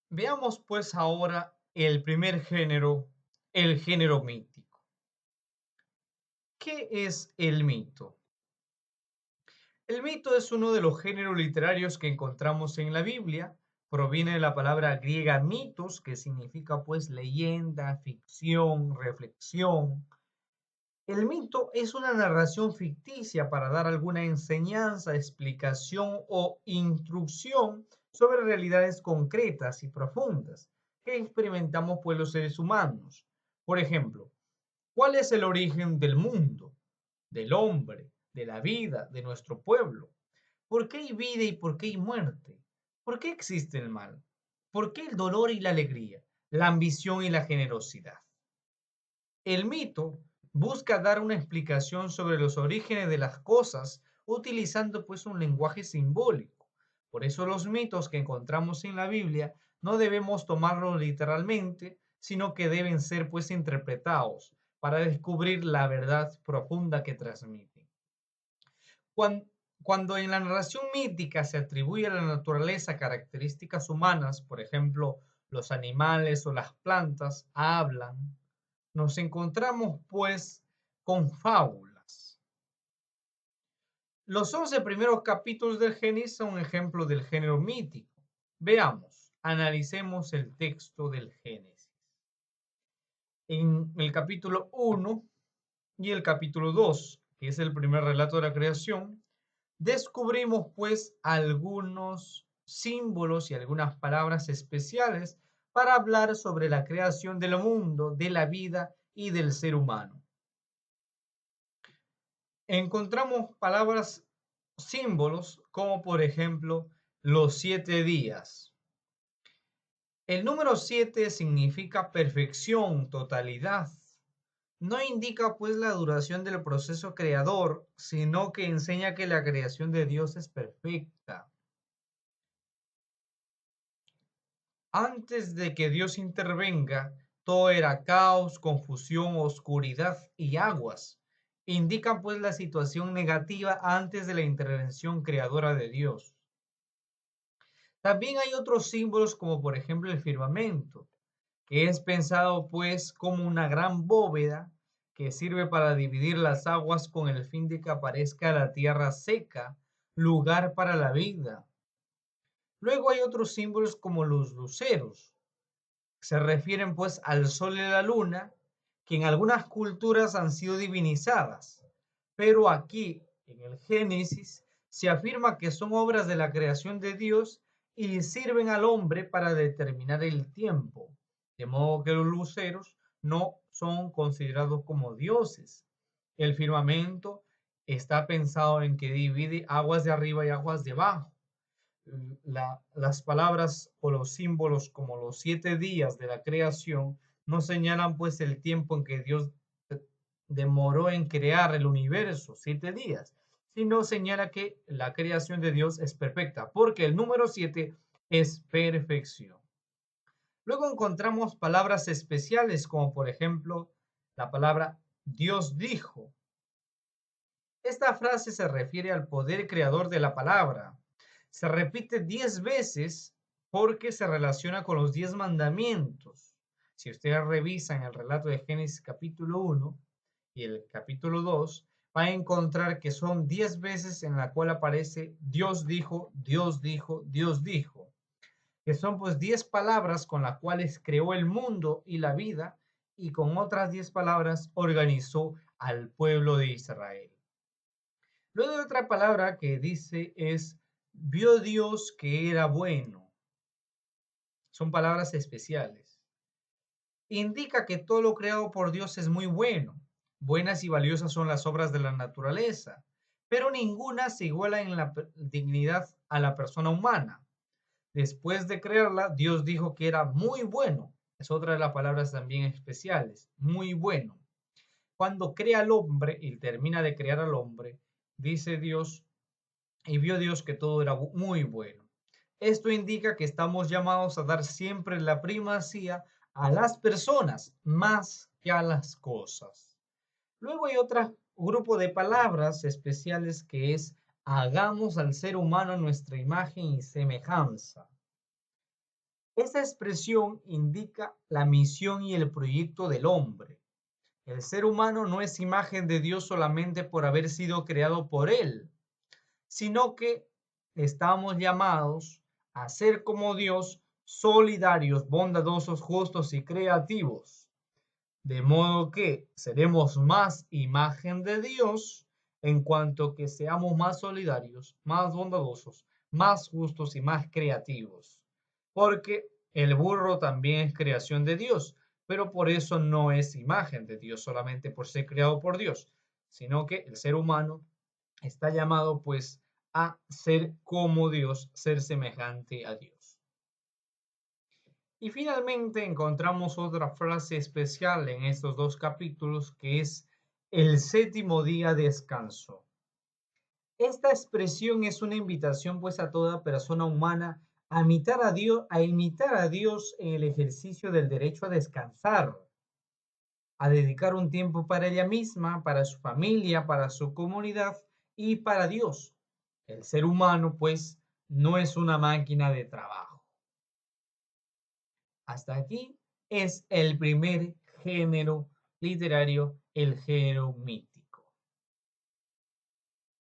Veamos pues ahora el primer género, el género mítico. ¿Qué es el mito? El mito es uno de los géneros literarios que encontramos en la Biblia. Proviene de la palabra griega mitos, que significa pues leyenda, ficción, reflexión. El mito es una narración ficticia para dar alguna enseñanza, explicación o instrucción sobre realidades concretas y profundas que experimentamos pues los seres humanos. Por ejemplo, ¿cuál es el origen del mundo, del hombre, de la vida, de nuestro pueblo? ¿Por qué hay vida y por qué hay muerte? ¿Por qué existe el mal? ¿Por qué el dolor y la alegría, la ambición y la generosidad? El mito busca dar una explicación sobre los orígenes de las cosas utilizando pues un lenguaje simbólico. Por eso los mitos que encontramos en la Biblia no debemos tomarlos literalmente, sino que deben ser pues interpretados para descubrir la verdad profunda que transmiten. Cuando, cuando en la narración mítica se atribuye a la naturaleza características humanas, por ejemplo, los animales o las plantas hablan, nos encontramos pues con fábulas. Los 11 primeros capítulos del Génesis son ejemplos del género mítico. Veamos, analicemos el texto del Génesis. En el capítulo 1 y el capítulo 2, que es el primer relato de la creación, descubrimos pues algunos símbolos y algunas palabras especiales para hablar sobre la creación del mundo, de la vida y del ser humano. Encontramos palabras, símbolos, como por ejemplo los 7 días. El número 7 significa perfección, totalidad. No indica pues la duración del proceso creador, sino que enseña que la creación de Dios es perfecta. Antes de que Dios intervenga, todo era caos, confusión, oscuridad y aguas. Indican pues la situación negativa antes de la intervención creadora de Dios. También hay otros símbolos como por ejemplo el firmamento, que es pensado pues como una gran bóveda que sirve para dividir las aguas con el fin de que aparezca la tierra seca, lugar para la vida. Luego hay otros símbolos como los luceros. Se refieren pues al sol y la luna, que en algunas culturas han sido divinizadas, pero aquí en el Génesis se afirma que son obras de la creación de Dios y sirven al hombre para determinar el tiempo, de modo que los luceros no son considerados como dioses. El firmamento está pensado en que divide aguas de arriba y aguas de abajo. Las palabras o los símbolos como los 7 días de la creación no señalan pues el tiempo en que Dios demoró en crear el universo, 7 días, sino señala que la creación de Dios es perfecta, porque el número 7 es perfección. Luego encontramos palabras especiales como por ejemplo la palabra Dios dijo. Esta frase se refiere al poder creador de la palabra. Se repite 10 veces porque se relaciona con los 10 mandamientos. Si ustedes revisan el relato de Génesis capítulo 1 y el capítulo 2, va a encontrar que son 10 veces en la cual aparece Dios dijo, Dios dijo, Dios dijo, que son pues 10 palabras con las cuales creó el mundo y la vida y con otras 10 palabras organizó al pueblo de Israel. Luego hay otra palabra que dice es, vio Dios que era bueno. Son palabras especiales. Indica que todo lo creado por Dios es muy bueno. Buenas y valiosas son las obras de la naturaleza, pero ninguna se iguala en la dignidad a la persona humana. Después de crearla, Dios dijo que era muy bueno. Es otra de las palabras también especiales, muy bueno. Cuando crea al hombre y termina de crear al hombre, dice Dios, y vio Dios que todo era muy bueno. Esto indica que estamos llamados a dar siempre la primacía a las personas más que a las cosas. Luego hay otro grupo de palabras especiales que es hagamos al ser humano nuestra imagen y semejanza. Esta expresión indica la misión y el proyecto del hombre. El ser humano no es imagen de Dios solamente por haber sido creado por Él, sino que estamos llamados a ser como Dios, solidarios, bondadosos, justos y creativos. De modo que seremos más imagen de Dios en cuanto que seamos más solidarios, más bondadosos, más justos y más creativos. Porque el burro también es creación de Dios, pero por eso no es imagen de Dios solamente por ser creado por Dios, sino que el ser humano está llamado pues a ser como Dios, ser semejante a Dios. Y finalmente encontramos otra frase especial en estos dos capítulos que es el séptimo día descanso. Esta expresión es una invitación pues a toda persona humana a imitar a Dios en el ejercicio del derecho a descansar, a dedicar un tiempo para ella misma, para su familia, para su comunidad y para Dios. El ser humano pues no es una máquina de trabajo. Hasta aquí es el primer género literario, el género mítico.